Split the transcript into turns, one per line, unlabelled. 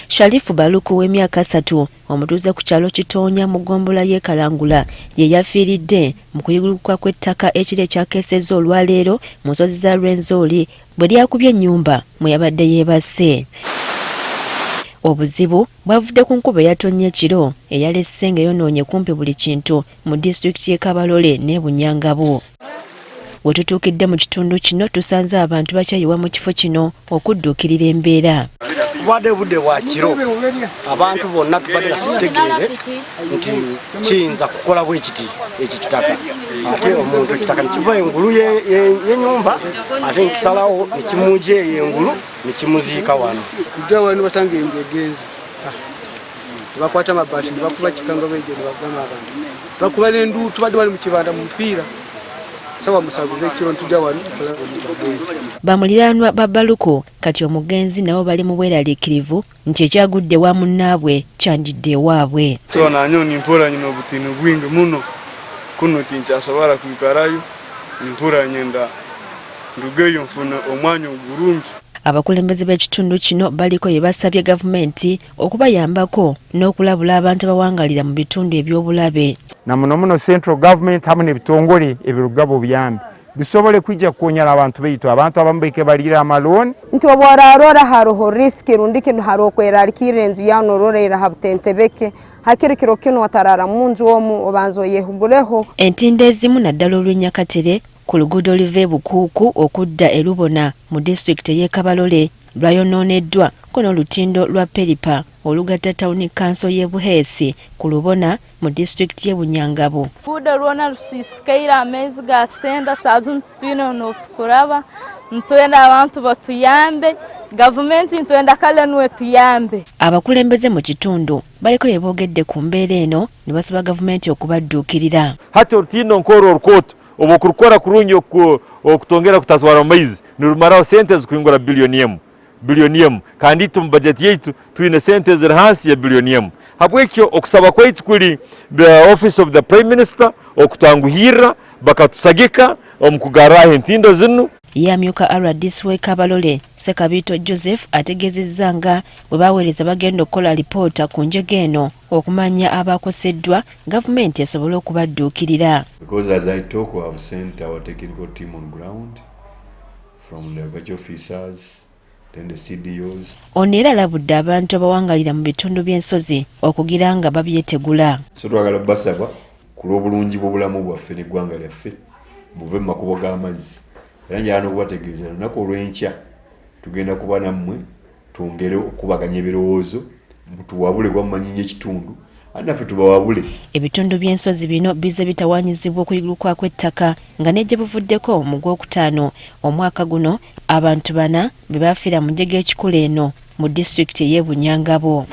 Sharifu Baluku w'emyaka 3 omutuuze ku kyalo Kitoonya mu Gombola y'e Kalangula ye yafiiridde mu kuyiguluka kw'ettaka ekiri ekyakeesezza olwaleero mu nsozi za Rwenzori bwe lyakubye ennyumba mwe yabadde yeebase. Obuzibu bwavudde ku nkuba eyatonnya ekiro eyalesse nga yonoonye kumpi buli kintu mu disitulikiti y'e Kabalole ne Bunyangabo. We tutuukidde mu kitundu kino tusanze abantu bakyayiwa mu kifo kino okudduukirira embeera.
Bwadde budde bwa kiro abantu bonna tubadde gasitegeere nti kiyinza kukola bwe kiti ekitaka ate omuntu ekitaka nekiva engulu y'ennyumba ate nkisalawo nekimuje engulu nekimuziika wano
kujja wano basanga embegezo bakwata amabaati bakuba kikanga beje bagama abantu bakuba n'endu tubadde wali mu kibanda mu mupiira sawa musabuze kiro ntujja wano tukola omubagezo.
Bamuliranwa Babaluko kati omugenzi nabo bali mu bweraliikirivu nti ekyagudde wa munnaabwe kyandidde ewaabwe.
So nanyoni mpora nyino obutini bwingi muno kuno tinkyasabara kwikarayo mpora nyenda ndugeyo nfuna omwanya ogurungi.
Abakulembeze b'ekitundu kino baliko ye basabye gavumenti okubayambako n'okulabula abantu abawangalira mu bitundu eby'obulabe.
Na muno central government hamwe n'ebitongole ebirugabo obuyambi bisobole kwijja kuonyala abantu beitu abantu abambeke balira amaloni
nti obwararora haroho riski rundiki haro kwerarikira enzu yano rorera habutentebeke hakirikiro kino watarara munju omu obanzo yehuguleho. Entinde ezimu naddala olw'Enyakatere ku luguudo oluva e Bukuuku okudda e Lubona mu disitulikiti y'e Kabalole lwayonooneddwa ko n'olutindo lwa Peripa olugatta tawuni kanso y'e Buheesi ku Lubona mu disitulikiti y'e Bunyangabo.
Luguudo lwona lusisikaire amaizi gasenda saazi ntitwine n'otukuraba ntwenda abantu batuyambe gavumenti ntwenda kale nwe tuyambe. Abakulembeze mu kitundu baliko yeboogedde ku mbeera eno ne basaba gavumenti okubadduukirira.
Hati olutindo nkoro olukoto obu okurukora kurungi okutongera kutazwara amaizi nirumaraho sente zikuringura biliyoni emu kandi itu mu bajeti yaitu twine sente ziri hansi ya biliyoni emu. Habwekyo okusaba kwaitu kuri the office of the prime minister okutwanguhirra bakatusagika omukugaraho entindo zinu.
Yamyuka RDC w'e Kabalole Ssekabito Joseph ategeezezza nga bwe baweereza bagenda okukola lipoota ku njega eno okumanya abakoseddwa gavumenti esobole okubadduukirira.
Because as I talk, we have sent our technical team on ground from the budget officers then the CDOs.
Ono era alabudde abantu abawangalira mu bitundu by'ensozi okugira nga babyetegula.
So twagala basaba ku lw'obulungi bw'obulamu bwaffe n'eggwanga lyaffe buve mu makubo g'amazzi. Era njagala okubategeeza olunaku olw'enkya tugenda kuba nammwe twongere okubaganya ebirowoozo mutuwabule gwamumanyi nnyo ekitundu naffe tubawabule.
Ebitundu by'ensozi bino bize bitawaanyizibwa okuyiguluka kw'ettaka nga n'ejje buvuddeko mu Gwokutaano omwaka guno abantu 4 be baafiira mu njega ekikulu eno mu disitulikiti y'e Bunyangabo.